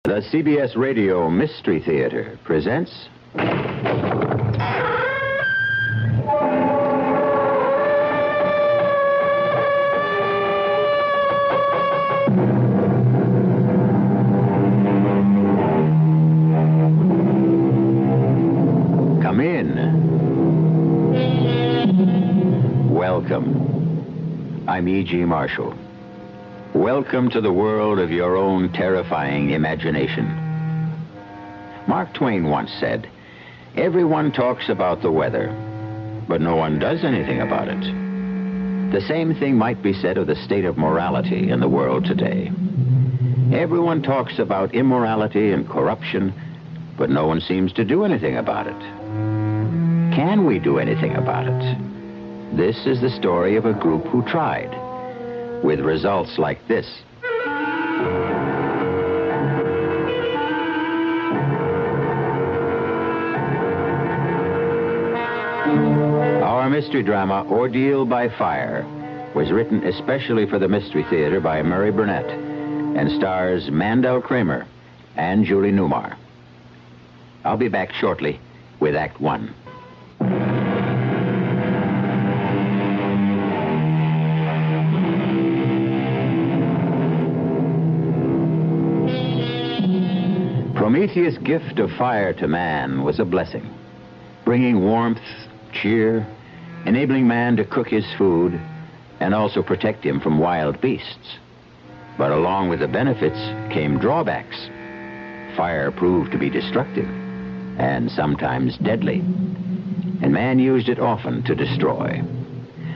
The CBS Radio Mystery Theater presents... Come in. Welcome. I'm E.G. Marshall. Welcome to the world of your own terrifying imagination. Mark Twain once said, "Everyone talks about the weather, but no one does anything about it." The same thing might be said of the state of morality in the world today. Everyone talks about immorality and corruption, but no one seems to do anything about it. Can we do anything about it? This is the story of a group who tried, with results like this. Our mystery drama, Ordeal by Fire, was written especially for the Mystery Theater by Murray Burnett and stars Mandel Kramer and Julie Newmar. I'll be back shortly with Act One. Prometheus' gift of fire to man was a blessing, bringing warmth, cheer, enabling man to cook his food, and also protect him from wild beasts. But along with the benefits came drawbacks. Fire proved to be destructive, and sometimes deadly, and man used it often to destroy.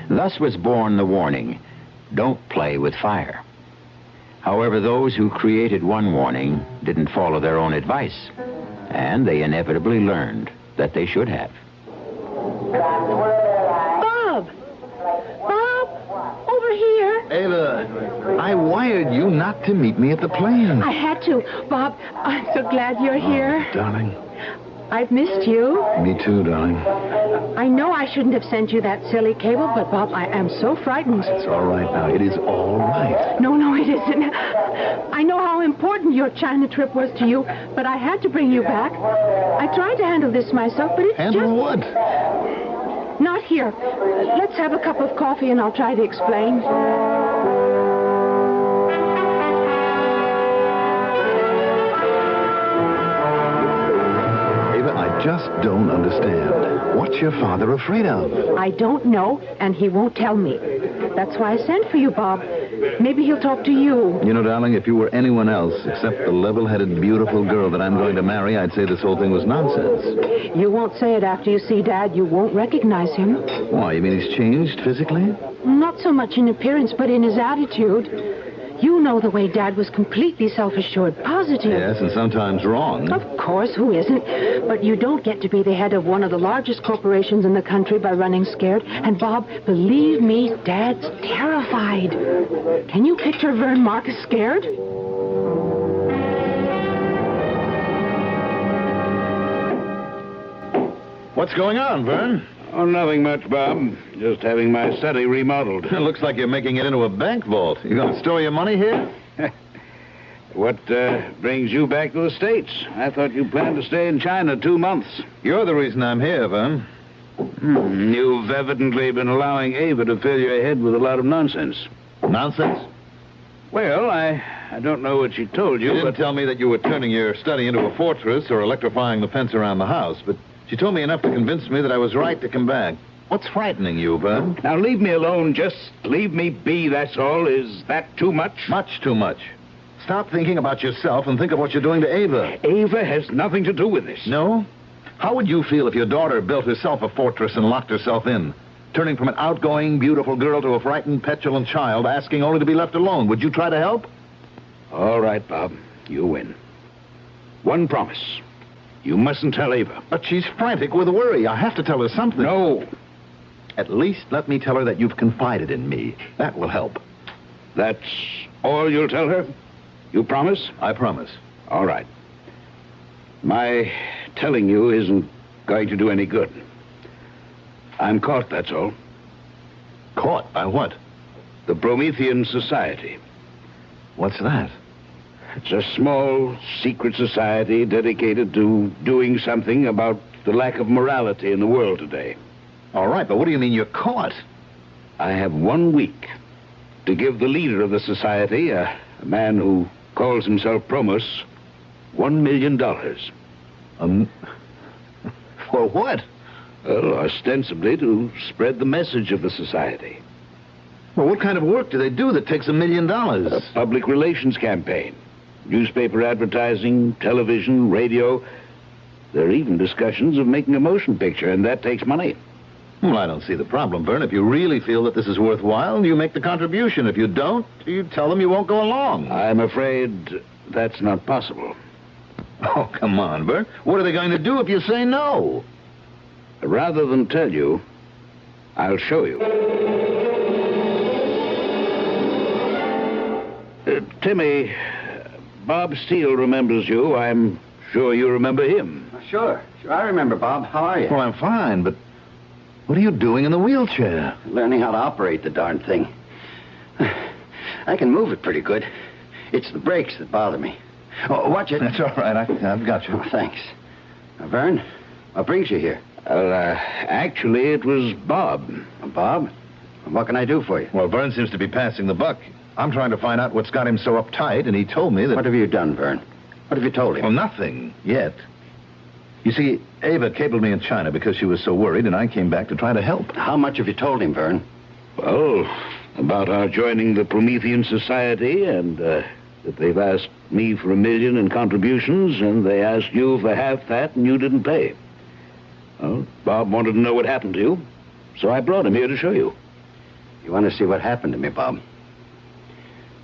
Thus was born the warning, "Don't play with fire." However, those who created one warning didn't follow their own advice, and they inevitably learned that they should have. Bob! Bob! Over here! Ava, I wired you not to meet me at the plane. I had to. Bob, I'm so glad you're here. Darling. I've missed you. Me too, darling. I know I shouldn't have sent you that silly cable, but Bob, I am so frightened. It's all right now. It is all right. No, it isn't. I know how important your China trip was to you, but I had to bring you back. I tried to handle this myself, but it's Handle what? Not here. Let's have a cup of coffee and I'll try to explain. Just don't understand. What's your father afraid of? I don't know, and he won't tell me. That's why I sent for you, Bob. Maybe he'll talk to you. You know, darling, if you were anyone else except the level-headed, beautiful girl that I'm going to marry, I'd say this whole thing was nonsense. You won't say it after you see Dad. You won't recognize him. Why, you mean he's changed physically? Not so much in appearance, but in his attitude. You know the way Dad was completely self-assured, positive. Yes, and sometimes wrong. Of course, who isn't? But you don't get to be the head of one of the largest corporations in the country by running scared. And, Bob, believe me, Dad's terrified. Can you picture Vern Marcus scared? What's going on, Vern? Oh, nothing much, Bob. Just having my study remodeled. It looks like you're making it into a bank vault. You going to store your money here? What brings you back to the States? I thought you planned to stay in China 2 months. You're the reason I'm here, Vern. You've evidently been allowing Ava to fill your head with a lot of nonsense. Nonsense? Well, I don't know what she told you, She didn't but... tell me that you were turning your study into a fortress or electrifying the fence around the house, but she told me enough to convince me that I was right to come back. What's frightening you, Vern? Now, leave me alone. Just leave me be, that's all. Is that too much? Much too much. Stop thinking about yourself and think of what you're doing to Ava. Ava has nothing to do with this. No? How would you feel if your daughter built herself a fortress and locked herself in, turning from an outgoing, beautiful girl to a frightened, petulant child, asking only to be left alone? Would you try to help? All right, Bob. You win. One promise. You mustn't tell Ava. But she's frantic with worry. I have to tell her something. No. At least let me tell her that you've confided in me. That will help. That's all you'll tell her? You promise? I promise. All right. My telling you isn't going to do any good. I'm caught, that's all. Caught by what? The Promethean Society. What's that? It's a small, secret society dedicated to doing something about the lack of morality in the world today. All right, but what do you mean you're caught? I have 1 week to give the leader of the society, a man who calls himself Promos, $1 million. For what? Well, ostensibly to spread the message of the society. Well, what kind of work do they do that takes $1 million? A public relations campaign. Newspaper advertising, television, radio. There are even discussions of making a motion picture, and that takes money. Well, I don't see the problem, Vern. If you really feel that this is worthwhile, you make the contribution. If you don't, you tell them you won't go along. I'm afraid that's not possible. Oh, come on, Vern. What are they going to do if you say no? Rather than tell you, I'll show you. Timmy, Bob Steele remembers you. I'm sure you remember him. Sure. I remember, Bob. How are you? Well, I'm fine, but what are you doing in the wheelchair? Learning how to operate the darn thing. I can move it pretty good. It's the brakes that bother me. Oh, watch it. That's all right. I've got you. Oh, thanks. Now, Vern, what brings you here? Well, actually, it was Bob. Bob? What can I do for you? Well, Vern seems to be passing the buck. I'm trying to find out what's got him so uptight, and he told me that... What have you done, Vern? What have you told him? Well, nothing yet. You see, Ava cabled me in China because she was so worried, and I came back to try to help. How much have you told him, Vern? Well, about our joining the Promethean Society, and that they've asked me for $1 million in contributions, and they asked you for half that, and you didn't pay. Well, Bob wanted to know what happened to you, so I brought him here to show you. You want to see what happened to me, Bob?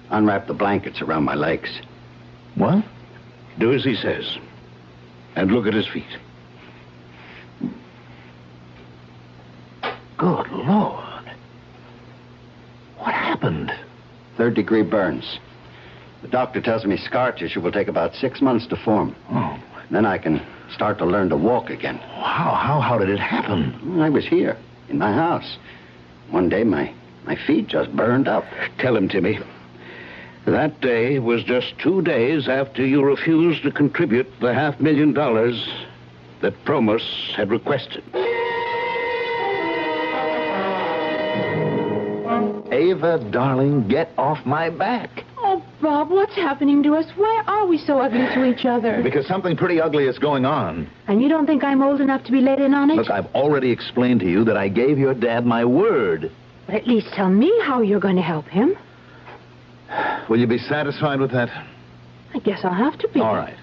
Unwrap the blankets around my legs. What? Do as he says. And look at his feet. Good Lord. What happened? 3rd-degree burns. The doctor tells me scar tissue will take about 6 months to form. Oh. Then I can start to learn to walk again. How did it happen? I was here, in my house. One day, my feet just burned up. Tell him, Timmy. That day was just 2 days after you refused to contribute the $500,000 that Promos had requested. Ava, darling, get off my back. Oh, Bob, what's happening to us? Why are we so ugly to each other? Because something pretty ugly is going on. And you don't think I'm old enough to be let in on it? Look, I've already explained to you that I gave your dad my word. But at least tell me how you're going to help him. Will you be satisfied with that? I guess I'll have to be. All right.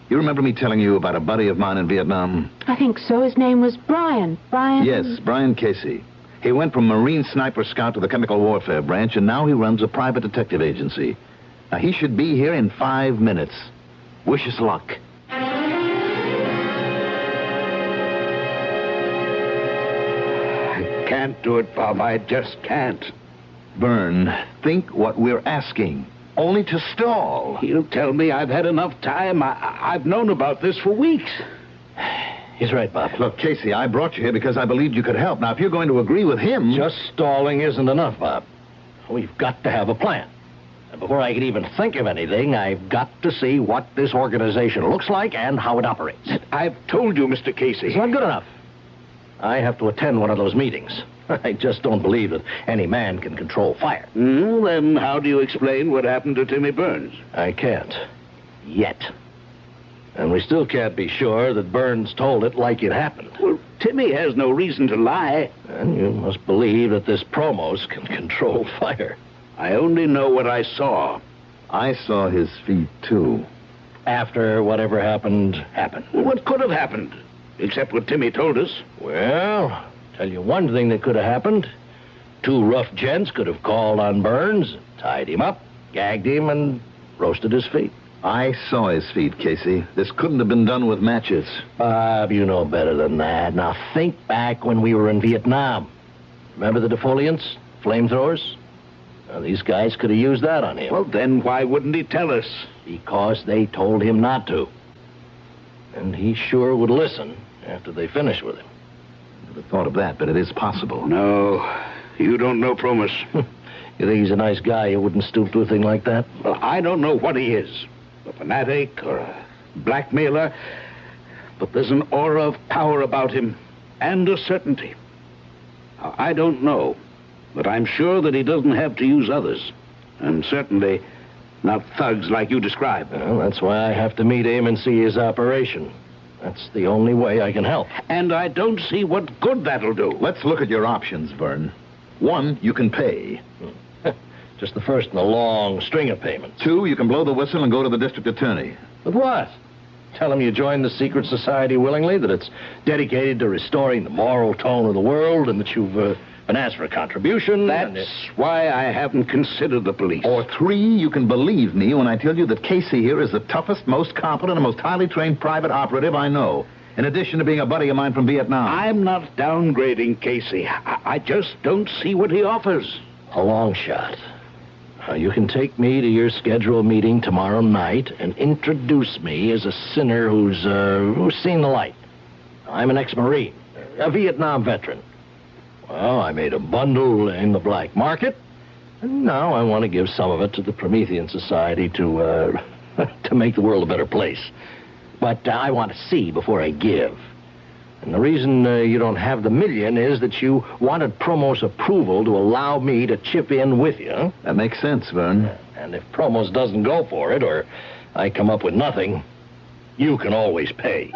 You remember me telling you about a buddy of mine in Vietnam? I think so. His name was Brian. Brian? Yes, Brian Casey. He went from Marine Sniper Scout to the Chemical Warfare Branch, and now he runs a private detective agency. Now, he should be here in 5 minutes. Wish us luck. I can't do it, Bob. I just can't. Vern, think what we're asking. Only to stall. He'll tell me I've had enough time. I've known about this for weeks. He's right, Bob. Look, Casey, I brought you here because I believed you could help. Now, if you're going to agree with him... Just stalling isn't enough, Bob. We've got to have a plan. And before I can even think of anything, I've got to see what this organization looks like and how it operates. I've told you, Mr. Casey. It's not good enough. I have to attend one of those meetings. I just don't believe that any man can control fire. Then how do you explain what happened to Timmy Burns? I can't. Yet. And we still can't be sure that Burns told it like it happened. Well, Timmy has no reason to lie. And you must believe that this Promos can control fire. I only know what I saw. I saw his feet, too. After whatever happened, happened. Well, what could have happened? Except what Timmy told us. Well, tell you one thing that could have happened. 2 rough gents could have called on Burns, tied him up, gagged him, and roasted his feet. I saw his feet, Casey. This couldn't have been done with matches. Bob, you know better than that. Now, think back when we were in Vietnam. Remember the defoliants? Flamethrowers? Well, these guys could have used that on him. Well, then why wouldn't he tell us? Because they told him not to. And he sure would listen after they finished with him. I never thought of that, but it is possible. No, you don't know Promos. You think he's a nice guy? You wouldn't stoop to a thing like that? Well, I don't know what he is, a fanatic or a blackmailer, but there's an aura of power about him and a certainty. Now, I don't know, but I'm sure that he doesn't have to use others, and certainly not thugs like you describe. Well, that's why I have to meet him and see his operation. That's the only way I can help. And I don't see what good that'll do. Let's look at your options, Vern. 1, you can pay. Just the first in a long string of payments. 2, you can blow the whistle and go to the district attorney. With what? Tell him you joined the secret society willingly, that it's dedicated to restoring the moral tone of the world, and that you've been asked for a contribution. That's why I haven't considered the police. Or 3, you can believe me when I tell you that Casey here is the toughest, most competent, and most highly trained private operative I know, in addition to being a buddy of mine from Vietnam. I'm not downgrading Casey. I just don't see what he offers. A long shot. You can take me to your scheduled meeting tomorrow night and introduce me as a sinner who's seen the light. I'm an ex-Marine, a Vietnam veteran. Well, I made a bundle in the black market, and now I want to give some of it to the Promethean Society to make the world a better place. But I want to see before I give. And the reason you don't have the $1 million is that you wanted Promo's approval to allow me to chip in with you. That makes sense, Vern. And if Promo's doesn't go for it, or I come up with nothing, you can always pay.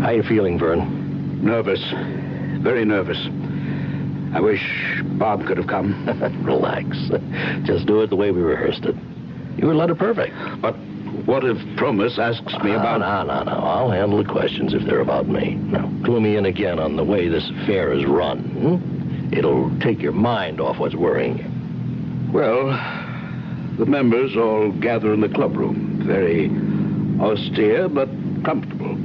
How you feeling, Vern? Nervous. Very nervous. I wish Bob could have come. Relax. Just do it the way we rehearsed it. You were letter perfect. But what if Promus asks me about... No. I'll handle the questions if they're about me. Now, clue me in again on the way this affair is run. It'll take your mind off what's worrying you. Well, the members all gather in the club room. Very austere, but comfortable.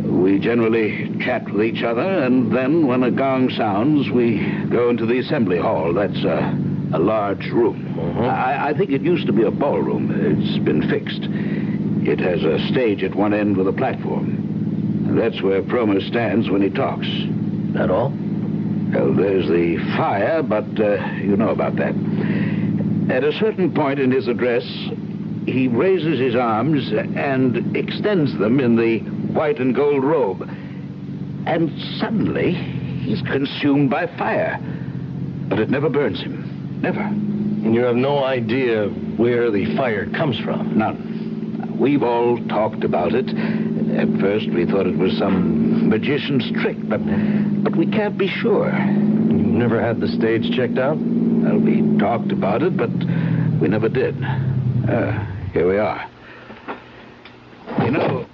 We generally chat with each other, and then when a gong sounds, we go into the assembly hall. That's a large room. I think it used to be a ballroom. It's been fixed. It has a stage at one end with a platform. And that's where Promer stands when he talks. That all? Well, there's the fire, but you know about that. At a certain point in his address, he raises his arms and extends them in the white and gold robe. And suddenly, he's consumed by fire. But it never burns him. Never. And you have no idea where the fire comes from? None. We've all talked about it. At first, we thought it was some magician's trick, but we can't be sure. You've never had the stage checked out? Well, we talked about it, but we never did. Here we are. You know,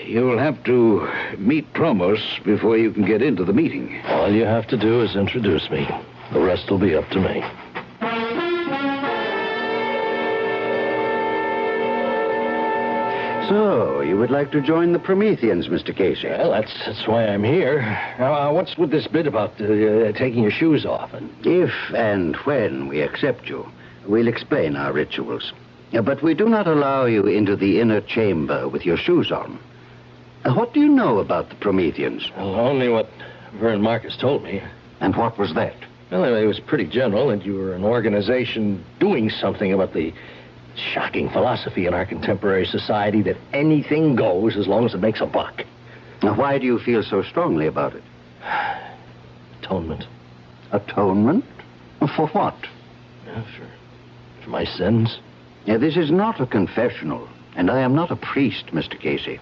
you'll have to meet Promos before you can get into the meeting. All you have to do is introduce me. The rest will be up to me. So, you would like to join the Prometheans, Mr. Casey? Well, that's why I'm here. Now, what's with this bit about taking your shoes off? If and when we accept you, we'll explain our rituals. But we do not allow you into the inner chamber with your shoes on. What do you know about the Prometheans? Well, only what Vern Marcus told me. And what was that? Well, it was pretty general, that you were an organization doing something about the shocking philosophy in our contemporary society that anything goes as long as it makes a buck. Now, why do you feel so strongly about it? Atonement. Atonement? For what? For my sins. Now, this is not a confessional, and I am not a priest, Mr. Casey.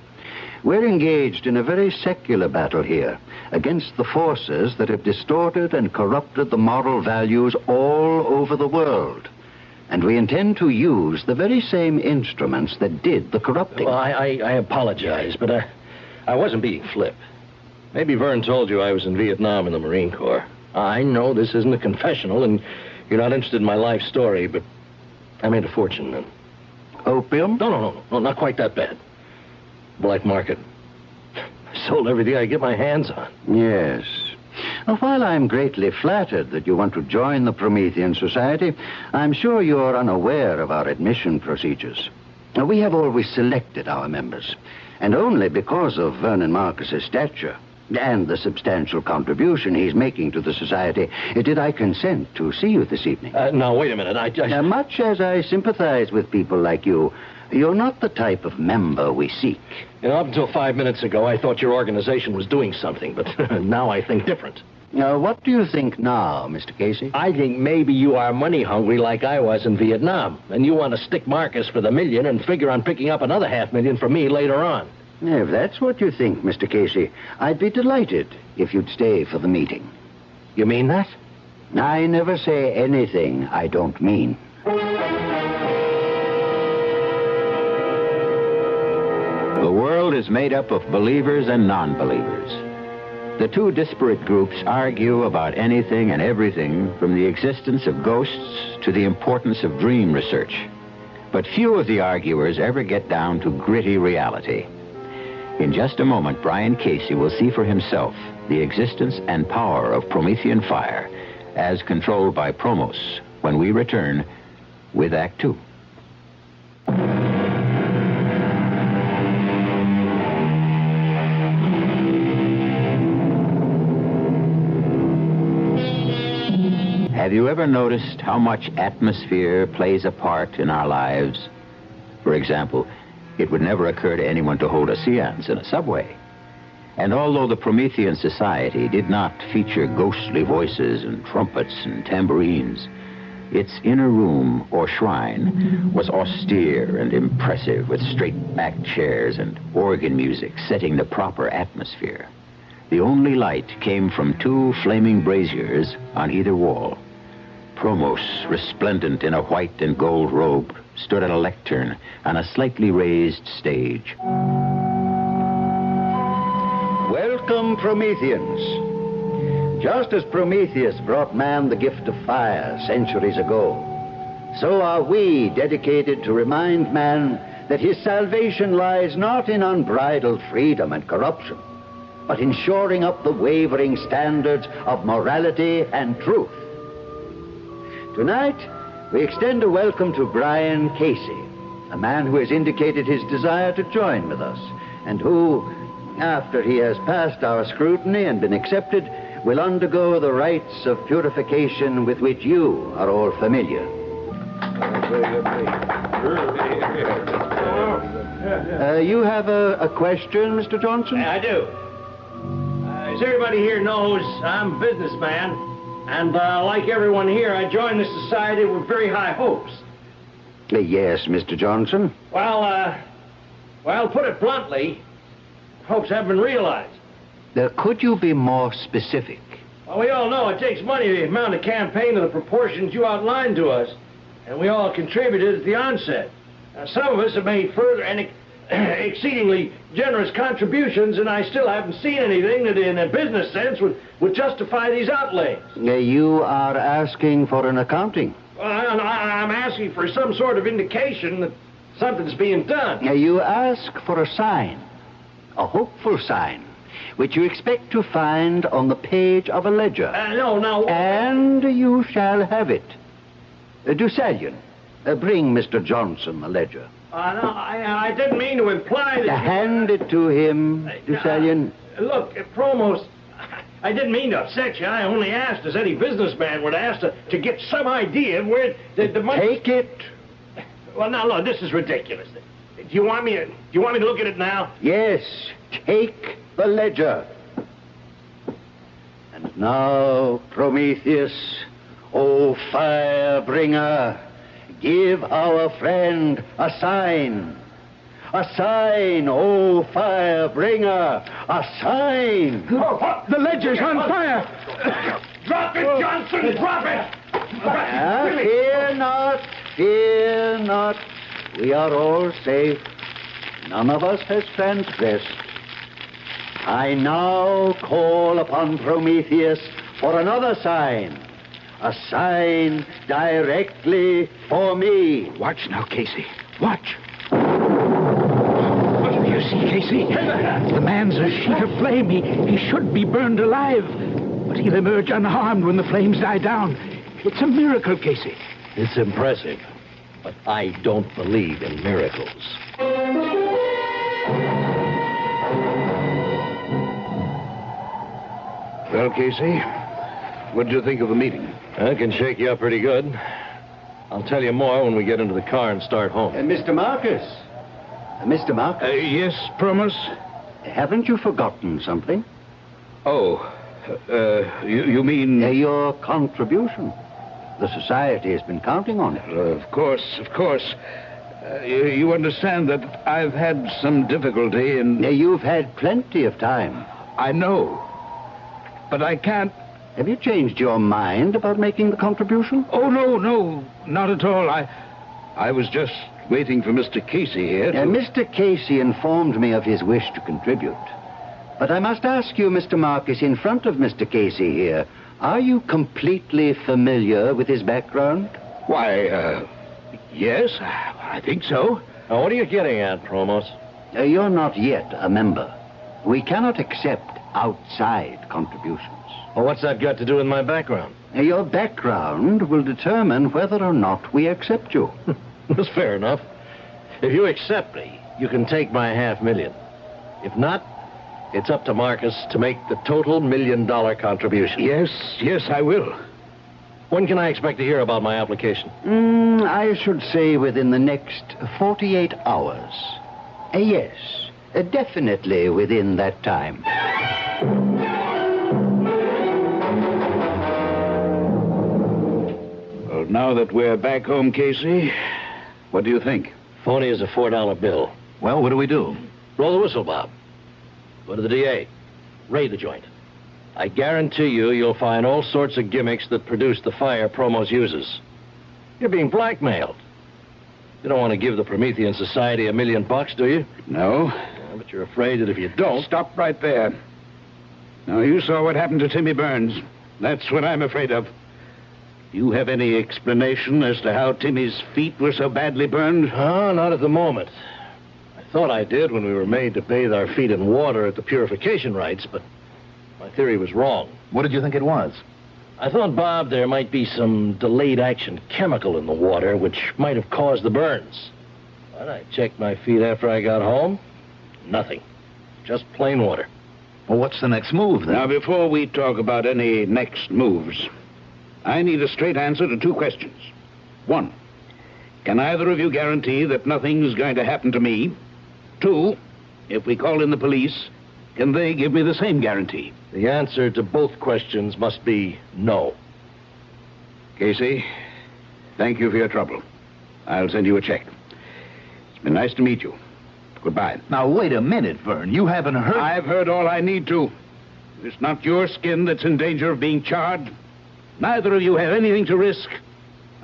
We're engaged in a very secular battle here against the forces that have distorted and corrupted the moral values all over the world. And we intend to use the very same instruments that did the corrupting. Well, I apologize, but I wasn't being flip. Maybe Vern told you I was in Vietnam in the Marine Corps. I know this isn't a confessional, and you're not interested in my life story, but I made a fortune then. Opium? No, not quite that bad. Black market. I sold everything I get my hands on. Yes. Now, while I'm greatly flattered that you want to join the Promethean Society, I'm sure you're unaware of our admission procedures. Now, we have always selected our members, And only because of Vernon Marcus's stature and the substantial contribution he's making to the society did I consent to see you this evening. Now, wait a minute. Now, much as I sympathize with people like you, you're not the type of member we seek. You know, up until 5 minutes ago, I thought your organization was doing something, but now I think different. Now, what do you think now, Mr. Casey? I think maybe you are money hungry like I was in Vietnam, and you want to stick Marcus for the $1 million and figure on picking up another $500,000 for me later on. If that's what you think, Mr. Casey, I'd be delighted if you'd stay for the meeting. You mean that? I never say anything I don't mean. The world is made up of believers and non-believers. The two disparate groups argue about anything and everything, from the existence of ghosts to the importance of dream research. But few of the arguers ever get down to gritty reality. In just a moment, Brian Casey will see for himself the existence and power of Promethean fire as controlled by Promos when we return with Act Two. Have you ever noticed how much atmosphere plays a part in our lives? For example, it would never occur to anyone to hold a seance in a subway. And although the Promethean Society did not feature ghostly voices and trumpets and tambourines, its inner room or shrine was austere and impressive, with straight-backed chairs and organ music setting the proper atmosphere. The only light came from two flaming braziers on either wall. Promos, resplendent in a white and gold robe, stood at a lectern on a slightly raised stage. Welcome, Prometheans. Just as Prometheus brought man the gift of fire centuries ago, so are we dedicated to remind man that his salvation lies not in unbridled freedom and corruption, but in shoring up the wavering standards of morality and truth. Tonight, we extend a welcome to Brian Casey, a man who has indicated his desire to join with us, and who, after he has passed our scrutiny and been accepted, will undergo the rites of purification with which you are all familiar. You have a question, Mr. Johnson? I do. As everybody here knows, I'm a businessman. And like everyone here, I joined the society with very high hopes. Yes, Mr. Johnson. Well, put it bluntly, hopes haven't been realized. Could you be more specific? Well, we all know it takes money to mount a campaign of the proportions you outlined to us, and we all contributed at the onset. Now, some of us have made further and exceedingly generous contributions, and I still haven't seen anything that in a business sense would justify these outlays. You are asking for an accounting? Well, I'm asking for some sort of indication that something's being done. You ask for a sign, a hopeful sign, which you expect to find on the page of a ledger. No. And you shall have it. Deucalion, bring Mr. Johnson the ledger. No, I didn't mean to imply that... Hand it to him, Deucalion. Look, Promos, I didn't mean to upset you. I only asked, as any businessman would ask, to get some idea of where the money... Take it. Well, now, look, this is ridiculous. Do you want me to look at it now? Yes, take the ledger. And now, Prometheus, O fire bringer, give our friend a sign. A sign, O fire bringer, a sign. The ledger's on fire. Drop it, Johnson, drop it. Fear not. We are all safe. None of us has transgressed. I now call upon Prometheus for another sign. A sign directly for me. Watch now, Casey. Watch. What do you see, Casey? The man's a sheet of flame. He should be burned alive. But he'll emerge unharmed when the flames die down. It's a miracle, Casey. It's impressive, but I don't believe in miracles. Well, Casey, what did you think of the meeting? I can shake you up pretty good. I'll tell you more when we get into the car and start home. Mr. Marcus. Mr. Marcus. Yes, Promise? Haven't you forgotten something? Oh, you mean... Your contribution. The society has been counting on it. Of course. You understand that I've had some difficulty in... You've had plenty of time. I know. But I can't... Have you changed your mind about making the contribution? Oh, no, not at all. I was just waiting for Mr. Casey here to... Mr. Casey informed me of his wish to contribute. But I must ask you, Mr. Marcus, in front of Mr. Casey here, are you completely familiar with his background? Why, yes, I think so. Now, what are you getting at, Promos? You're not yet a member. We cannot accept outside contributions. Well, what's that got to do with my background? Your background will determine whether or not we accept you. That's fair enough. If you accept me, you can take my $500,000. If not, it's up to Marcus to make the total $1 million contribution. Yes, I will. When can I expect to hear about my application? I should say within the next 48 hours. Yes, definitely within that time. Well, now that we're back home, Casey, what do you think? Phony is a $4 bill. Well, what do we do? Blow the whistle, Bob. Go to the DA. Raid the joint. I guarantee you'll find all sorts of gimmicks that produce the fire Promos uses. You're being blackmailed. You don't want to give the Promethean Society $1 million, do you? No. Yeah, but you're afraid that if you don't... Stop right there. Now, you saw what happened to Timmy Burns. That's what I'm afraid of. Do you have any explanation as to how Timmy's feet were so badly burned? Oh, not at the moment. I thought I did when we were made to bathe our feet in water at the purification rites, but my theory was wrong. What did you think it was? I thought, Bob, there might be some delayed action chemical in the water which might have caused the burns. But I checked my feet after I got home. Nothing. Just plain water. Well, what's the next move, then? Now, before we talk about any next moves, I need a straight answer to two questions. One, can either of you guarantee that nothing's going to happen to me? Two, if we call in the police, can they give me the same guarantee? The answer to both questions must be no. Casey, thank you for your trouble. I'll send you a check. It's been nice to meet you. Goodbye. Now, wait a minute, Vern. You haven't heard... I've heard all I need to. It's not your skin that's in danger of being charred. Neither of you have anything to risk.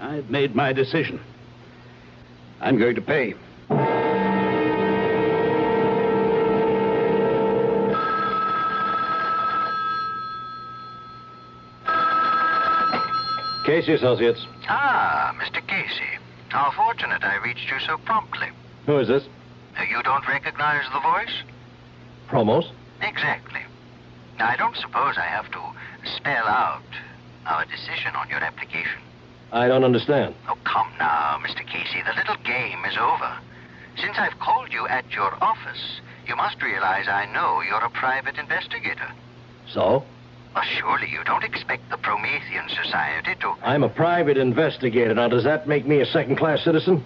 I've made my decision. I'm going to pay. Casey Associates. Ah, Mr. Casey. How fortunate I reached you so promptly. Who is this? You don't recognize the voice? Promos? Exactly. Now, I don't suppose I have to spell out our decision on your application. I don't understand. Oh, come now, Mr. Casey. The little game is over. Since I've called you at your office, you must realize I know you're a private investigator. So? Well, surely you don't expect the Promethean Society to... I'm a private investigator. Now, does that make me a second-class citizen?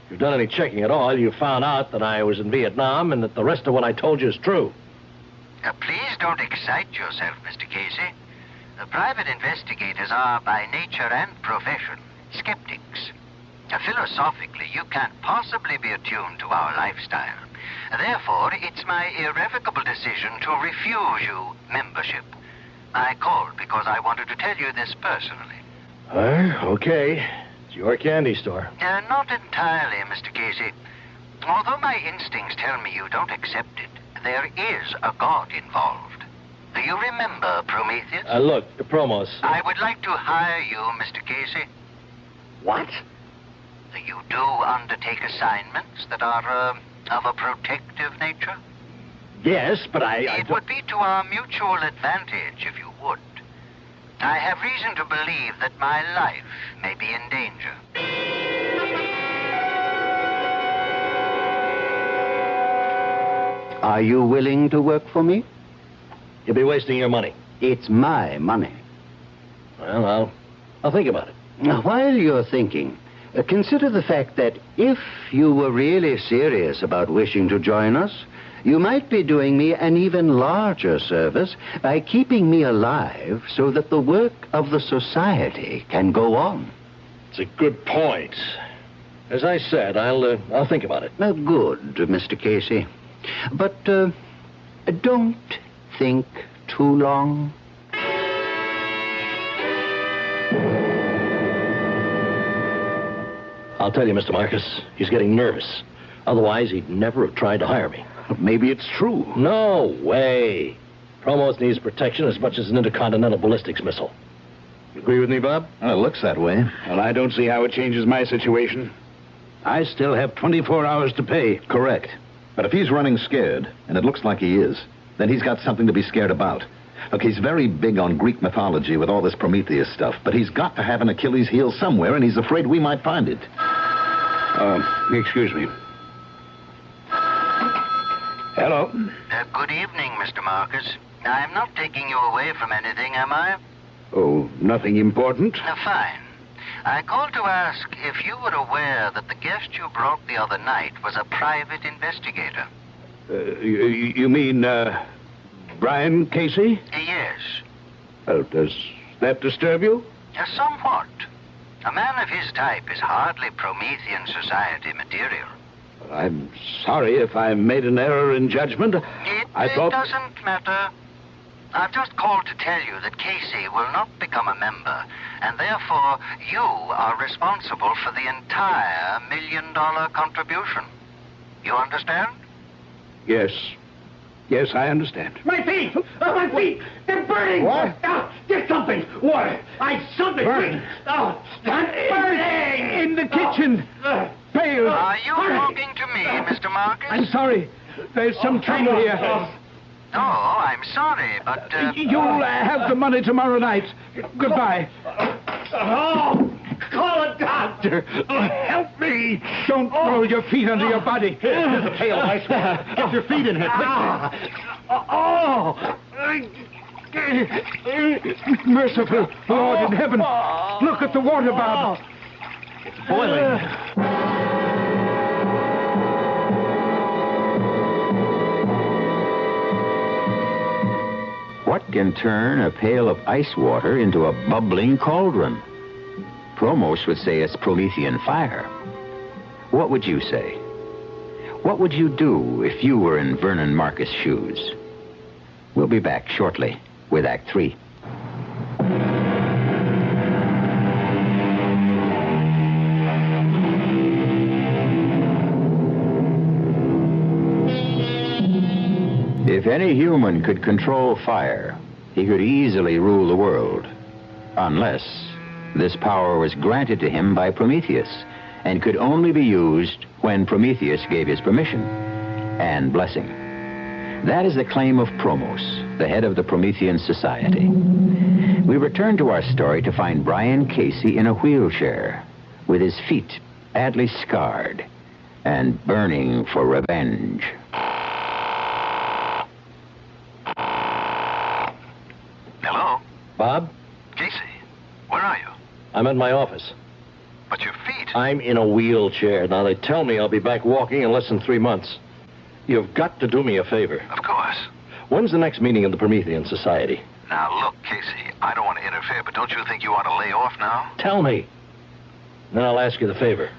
If you've done any checking at all, you found out that I was in Vietnam and that the rest of what I told you is true. Please don't excite yourself, Mr. Casey. The private investigators are, by nature and profession, skeptics. Philosophically, you can't possibly be attuned to our lifestyle. Therefore, it's my irrevocable decision to refuse you membership. I called because I wanted to tell you this personally. Okay. It's your candy store. Not entirely, Mr. Casey. Although my instincts tell me you don't accept it, there is a god involved. Do you remember Prometheus? Look, Promos. I would like to hire you, Mr. Casey. What? You do undertake assignments that are of a protective nature? Yes, but I It would be to our mutual advantage if you would. I have reason to believe that my life may be in danger. Are you willing to work for me? You'll be wasting your money. It's my money. Well, I'll think about it. Now, while you're thinking, consider the fact that if you were really serious about wishing to join us, you might be doing me an even larger service by keeping me alive so that the work of the society can go on. It's a good point. As I said, I'll think about it. Good, Mr. Casey. But don't think too long. I'll tell you, Mr. Marcus, he's getting nervous. Otherwise, he'd never have tried to hire me. Maybe it's true. No way. Promos needs protection as much as an intercontinental ballistics missile. You agree with me, Bob? Well, it looks that way. Well, I don't see how it changes my situation. I still have 24 hours to pay. Correct. But if he's running scared, and it looks like he is, then he's got something to be scared about. Look, he's very big on Greek mythology with all this Prometheus stuff, but he's got to have an Achilles heel somewhere, and he's afraid we might find it. Excuse me. Hello? Good evening, Mr. Marcus. I'm not taking you away from anything, am I? Oh, nothing important. Fine. I called to ask if you were aware that the guest you brought the other night was a private investigator. You mean, Brian Casey? Yes. Well, does that disturb you? Somewhat. A man of his type is hardly Promethean society material. I'm sorry if I made an error in judgment. It thought... doesn't matter. I've just called to tell you that Casey will not become a member, and therefore you are responsible for the entire $1 million contribution. You understand? Yes. Yes, I understand. My feet! Oh, my feet! They're burning! What? Get something! Water! Something! Burning? Oh, I'm burning! In the kitchen! Pails! Are you talking to me, Mr. Marcus? I'm sorry. There's some trouble here. No, I'm sorry, but... You'll have the money tomorrow night. Goodbye. Oh, call a doctor. Help me. Don't throw your feet under your body. Here's a pail of ice water. Get your feet in here, quickly. Merciful Lord in heaven. Look at the water, Bob. It's boiling. What can turn a pail of ice water into a bubbling cauldron? Promos would say it's Promethean fire. What would you say? What would you do if you were in Vernon Marcus' shoes? We'll be back shortly with Act 3. If any human could control fire, he could easily rule the world. Unless this power was granted to him by Prometheus and could only be used when Prometheus gave his permission and blessing. That is the claim of Promos, the head of the Promethean Society. We return to our story to find Brian Casey in a wheelchair, with his feet badly scarred and burning for revenge. Hello? Bob? Casey, where are you? I'm at my office. But your feet... I'm in a wheelchair. Now, they tell me I'll be back walking in less than 3 months. You've got to do me a favor. Of course. When's the next meeting of the Promethean Society? Now, look, Casey, I don't want to interfere, but don't you think you ought to lay off now? Tell me. Then I'll ask you the favor.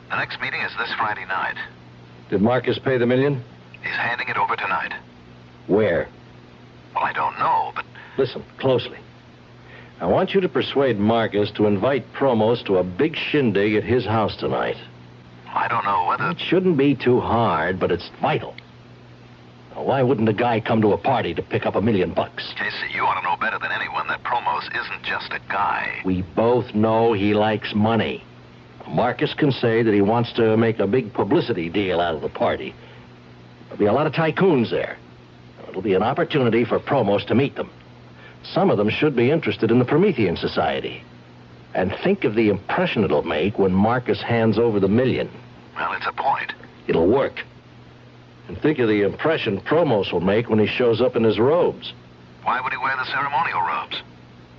The next meeting is this Friday night. Did Marcus pay the $1 million? He's handing it over tonight. Where? Well, I don't know, but... Listen closely. I want you to persuade Marcus to invite Promos to a big shindig at his house tonight. I don't know whether... It shouldn't be too hard, but it's vital. Now, why wouldn't a guy come to a party to pick up $1 million? Casey, you ought to know better than anyone that Promos isn't just a guy. We both know he likes money. Marcus can say that he wants to make a big publicity deal out of the party. There'll be a lot of tycoons there. It'll be an opportunity for Promos to meet them. Some of them should be interested in the Promethean Society. And think of the impression it'll make when Marcus hands over the $1 million. Well, it's a point. It'll work. And think of the impression Promos will make when he shows up in his robes. Why would he wear the ceremonial robes?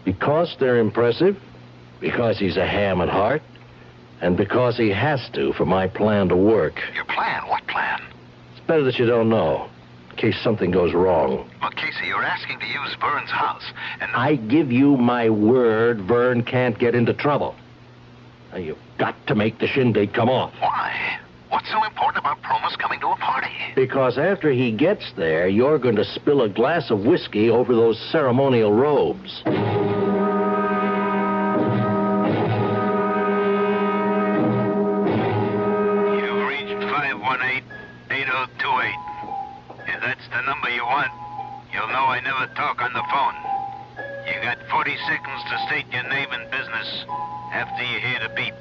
Because they're impressive, because he's a ham at heart, and because he has to for my plan to work. Your plan? What plan? It's better that you don't know, in case something goes wrong. Look, Casey, you're asking to use Vern's house, and... I give you my word Vern can't get into trouble. Now, you've got to make the shindig come off. Why? What's so important about Promos coming to a party? Because after he gets there, you're going to spill a glass of whiskey over those ceremonial robes. You've reached 518-8028. If that's the number you want, you'll know I never talk on the phone. You got 40 seconds to state your name and business after you hear the beep.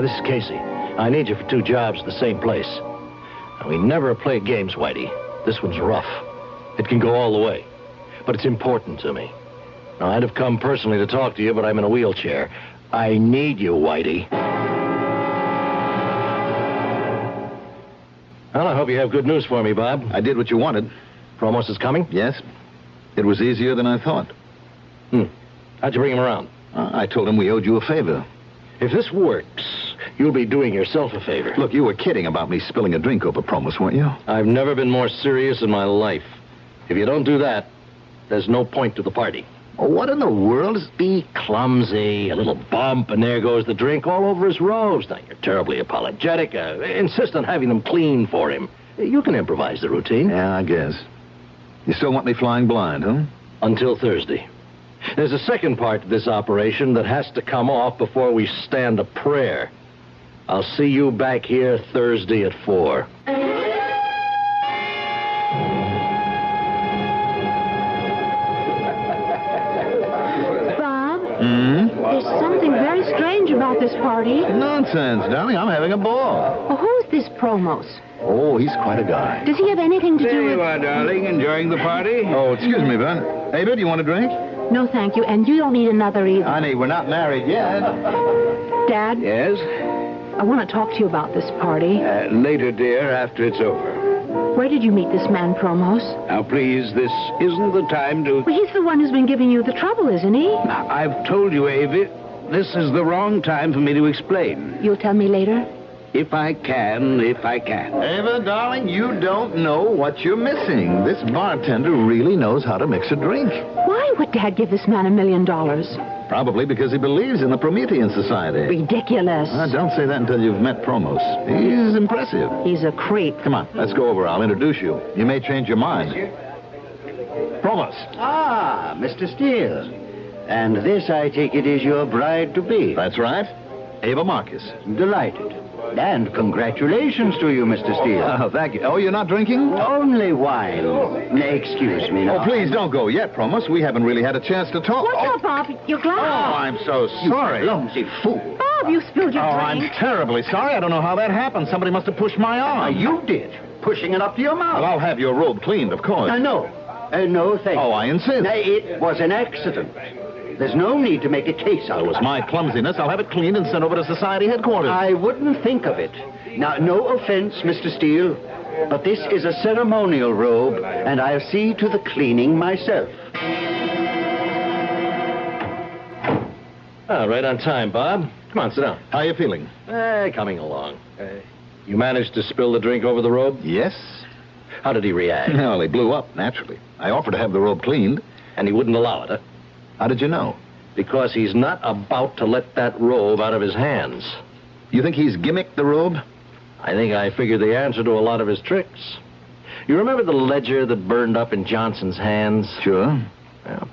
This is Casey. I need you for 2 jobs at the same place. Now, we never play games, Whitey. This one's rough. It can go all the way. But it's important to me. Now, I'd have come personally to talk to you, but I'm in a wheelchair. I need you, Whitey. Well, I hope you have good news for me, Bob. I did what you wanted. Promos is coming? Yes. It was easier than I thought. How'd you bring him around? I told him we owed you a favor. If this works, you'll be doing yourself a favor. Look, you were kidding about me spilling a drink over Promos, weren't you? I've never been more serious in my life. If you don't do that, there's no point to the party. Oh, what in the world is... Be clumsy, a little bump, and there goes the drink all over his robes. Now, you're terribly apologetic. Insist on having them clean for him. You can improvise the routine. Yeah, I guess. You still want me flying blind, huh? Until Thursday. There's a second part to this operation that has to come off before we stand a prayer. I'll see you back here Thursday at 4. Bob? There's something very strange about this party. Nonsense, darling. I'm having a ball. Well, who's this Promos? Oh, he's quite a guy. Does he have anything to do There with... you are, darling, enjoying the party? Oh, excuse me, Ben. Ava, do you want a drink? No, thank you. And you don't need another either. Honey, we're not married yet. Dad, Yes? I want to talk to you about this party. Later, dear, after it's over. Where did you meet this man, Promos? Now, please, this isn't the time to... Well, he's the one who's been giving you the trouble, isn't he? Now, I've told you, Avie, this is the wrong time for me to explain. You'll tell me later? If I can. Ava, darling, you don't know what you're missing. This bartender really knows how to mix a drink. Why would Dad give this man $1 million? Probably because he believes in the Promethean Society. Ridiculous. Don't say that until you've met Promos. He's impressive. He's a creep. Come on, let's go over. I'll introduce you. You may change your mind. Promos. Ah, Mr. Steele. And this, I take it, is your bride-to-be. That's right. Ava Marcus. Delighted. And congratulations to you, Mr. Steele. Oh, thank you. Oh, you're not drinking? Only wine. Excuse me now. Oh, please don't go yet, Promos. We haven't really had a chance to talk. What's up, Bob? Your glass? Oh, I'm so sorry. Clumsy fool. Bob, you spilled your I'm drink. terribly sorry. I don't know how that happened. Somebody must have pushed my arm. You did. Pushing it up to your mouth. Well, I'll have your robe cleaned, of course. No, thank you. Oh, I insist. It was an accident. There's no need to make a case out of it. It was my clumsiness. I'll have it cleaned and sent over to Society headquarters. I wouldn't think of it. Now, no offense, Mr. Steele, but this is a ceremonial robe, and I'll see to the cleaning myself. Right on time, Bob. Come on, sit down. How you feeling? Coming along. You managed to spill the drink over the robe? Yes. How did he react? Well, he blew up, naturally. I offered to have the robe cleaned. And he wouldn't allow it, huh? How did you know? Because he's not about to let that robe out of his hands. You think he's gimmicked the robe? I think I figured the answer to a lot of his tricks. You remember the ledger that burned up in Johnson's hands? Sure.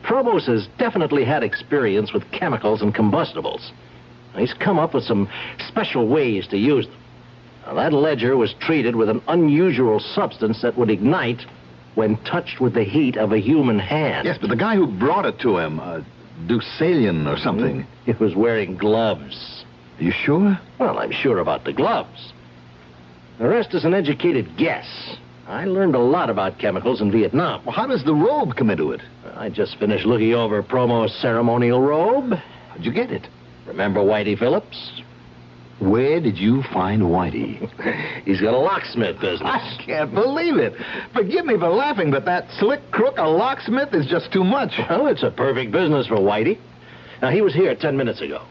Promos has definitely had experience with chemicals and combustibles. He's come up with some special ways to use them. Now, that ledger was treated with an unusual substance that would ignite when touched with the heat of a human hand. Yes, but the guy who brought it to him, Deucalion or something. He was wearing gloves. Are you sure? Well, I'm sure about the gloves. The rest is an educated guess. I learned a lot about chemicals in Vietnam. Well, how does the robe come into it? I just finished looking over Promo's ceremonial robe. How'd you get it? Remember Whitey Phillips? Where did you find Whitey? He's got a locksmith business. I can't believe it. Forgive me for laughing, but that slick crook, a locksmith, is just too much. Well, it's a perfect business for Whitey. Now, he was here 10 minutes ago.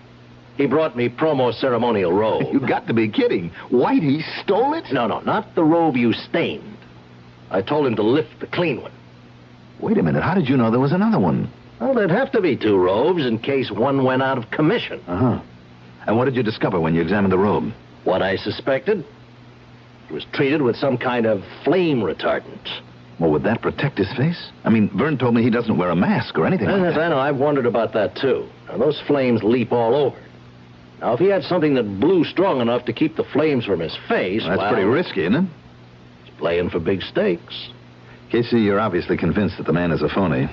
He brought me promo ceremonial robe. You got to be kidding. Whitey stole it? No, not the robe you stained. I told him to lift the clean one. Wait a minute. How did you know there was another one? Well, there'd have to be 2 robes in case one went out of commission. Uh-huh. And what did you discover when you examined the robe? What I suspected. It was treated with some kind of flame retardant. Well, would that protect his face? I mean, Vern told me he doesn't wear a mask or anything like Yes, that. I know. I've wondered about that, too. Now, those flames leap all over. Now, if he had something that blew strong enough to keep the flames from his face, Well, that's pretty risky, isn't it? He's playing for big stakes. Casey, you're obviously convinced that the man is a phony.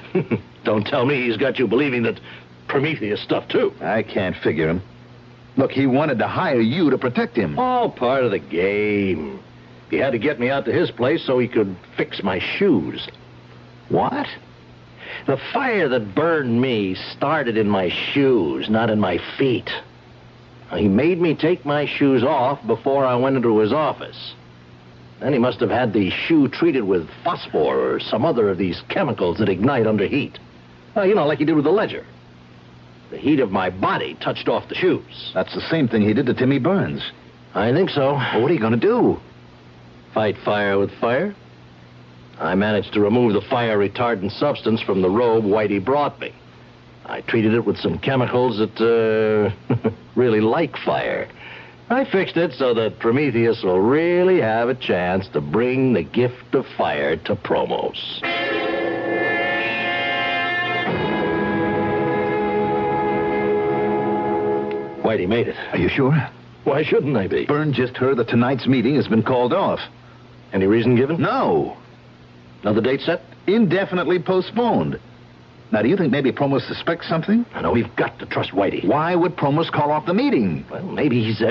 Don't tell me he's got you believing that Prometheus stuff, too. I can't figure him. Look, he wanted to hire you to protect him. All part of the game. He had to get me out to his place so he could fix my shoes. What? The fire that burned me started in my shoes, not in my feet. He made me take my shoes off before I went into his office. Then he must have had the shoe treated with phosphor or some other of these chemicals that ignite under heat. Like he did with the ledger. The heat of my body touched off the shoes. That's the same thing he did to Timmy Burns. I think so. Well, what are you going to do? Fight fire with fire? I managed to remove the fire retardant substance from the robe Whitey brought me. I treated it with some chemicals that really like fire. I fixed it so that Prometheus will really have a chance to bring the gift of fire to Promos. Whitey made it. Are you sure? Why shouldn't I be? Byrne just heard that tonight's meeting has been called off. Any reason given? No. Another date set? Indefinitely postponed. Now, do you think maybe Promos suspects something? I know we've got to trust Whitey. Why would Promos call off the meeting? Well, maybe he's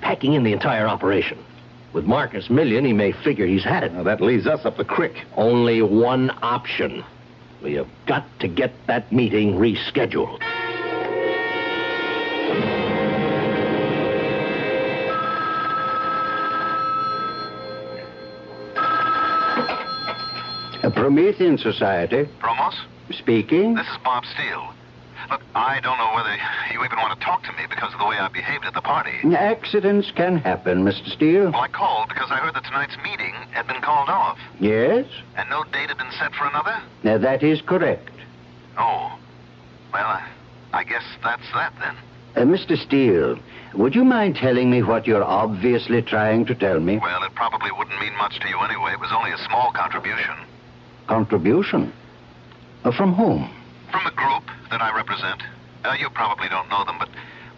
packing in the entire operation. With Marcus Million, he may figure he's had it. Now, that leaves us up the creek. Only one option. We have got to get that meeting rescheduled. A Promethean Society. Promos? Speaking. This is Bob Steele. Look, I don't know whether you even want to talk to me because of the way I behaved at the party. Accidents can happen, Mr. Steele. Well, I called because I heard that tonight's meeting had been called off. Yes? And no date had been set for another? Now, that is correct. Oh. Well, I guess that's that then. Mr. Steele, would you mind telling me what you're obviously trying to tell me? Well, it probably wouldn't mean much to you anyway. It was only a small contribution. Contribution? From whom? From a group that I represent. You probably don't know them, but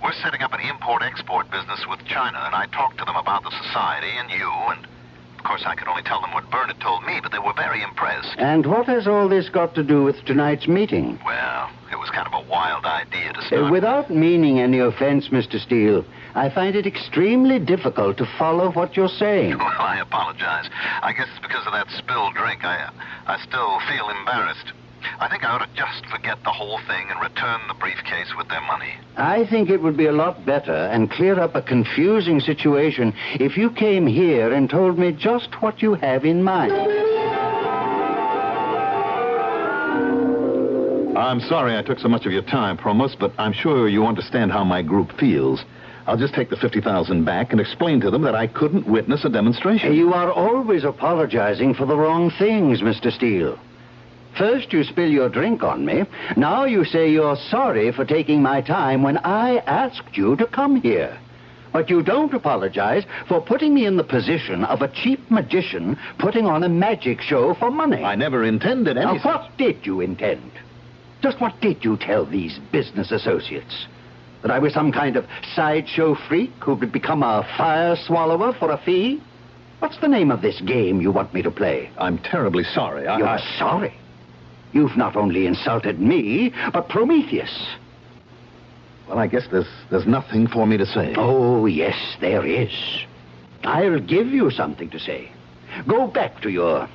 we're setting up an import-export business with China, and I talked to them about the society and you, and of course I could only tell them what Byrne had told me, but they were very impressed. And what has all this got to do with tonight's meeting? Well, it was kind of a wild idea to start. Without meaning any offense, Mr. Steele, I find it extremely difficult to follow what you're saying. Well, I apologize. I guess it's because of that spilled drink. I still feel embarrassed. I think I ought to just forget the whole thing and return the briefcase with their money. I think it would be a lot better and clear up a confusing situation if you came here and told me just what you have in mind. I'm sorry I took so much of your time, Promos, but I'm sure you understand how my group feels. I'll just take the $50,000 back and explain to them that I couldn't witness a demonstration. You are always apologizing for the wrong things, Mr. Steele. First, you spill your drink on me. Now you say you're sorry for taking my time when I asked you to come here. But you don't apologize for putting me in the position of a cheap magician putting on a magic show for money. I never intended any... Now, what did you intend? Just what did you tell these business associates? That I was some kind of sideshow freak who would become a fire swallower for a fee? What's the name of this game you want me to play? I'm terribly sorry. You're sorry? You've not only insulted me, but Prometheus. Well, I guess there's nothing for me to say. Oh, yes, there is. I'll give you something to say. Go back to your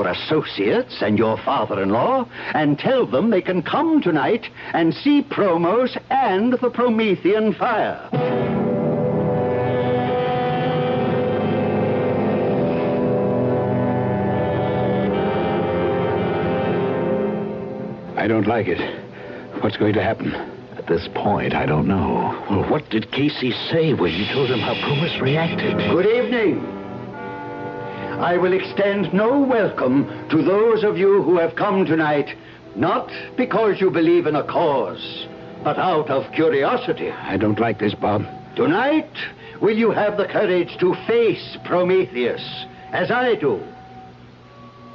associates and your father-in-law and tell them they can come tonight and see Promos and the Promethean fire. I don't like it. What's going to happen? At this point, I don't know. Well, what did Casey say when you told him how Pumas reacted? Good evening. I will extend no welcome to those of you who have come tonight, not because you believe in a cause, but out of curiosity. I don't like this, Bob. Tonight, will you have the courage to face Prometheus, as I do?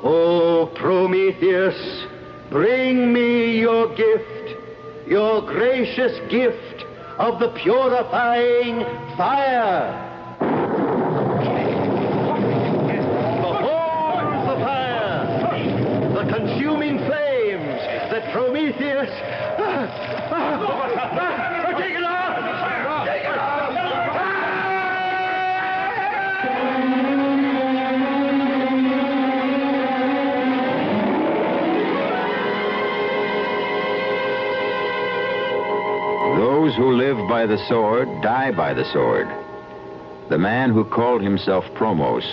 Oh, Prometheus, bring me your gift, your gracious gift of the purifying fire. Behold the fire, the consuming flames that Prometheus... Take it off! Take it off! Those who live by the sword die by the sword. The man who called himself Promos,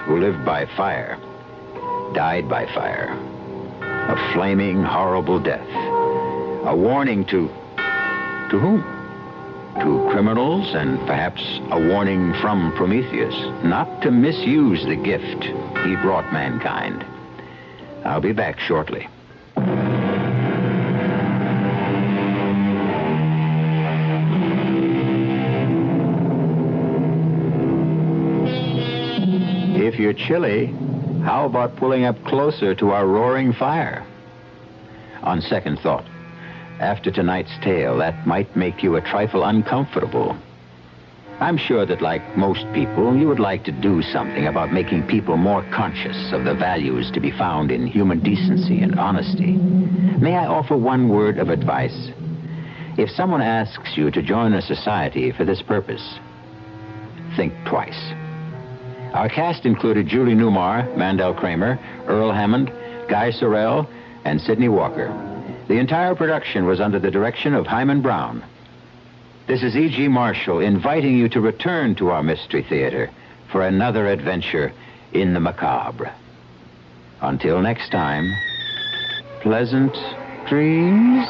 who lived by fire, died by fire. A flaming, horrible death. A warning to whom? To criminals, and perhaps a warning from Prometheus not to misuse the gift he brought mankind. I'll be back shortly. If you're chilly, how about pulling up closer to our roaring fire? On second thought, after tonight's tale, that might make you a trifle uncomfortable. I'm sure that, like most people, you would like to do something about making people more conscious of the values to be found in human decency and honesty. May I offer one word of advice? If someone asks you to join a society for this purpose, think twice. Our cast included Julie Newmar, Mandel Kramer, Earl Hammond, Guy Sorrell, and Sidney Walker. The entire production was under the direction of Hyman Brown. This is E.G. Marshall inviting you to return to our Mystery Theater for another adventure in the macabre. Until next time, pleasant dreams.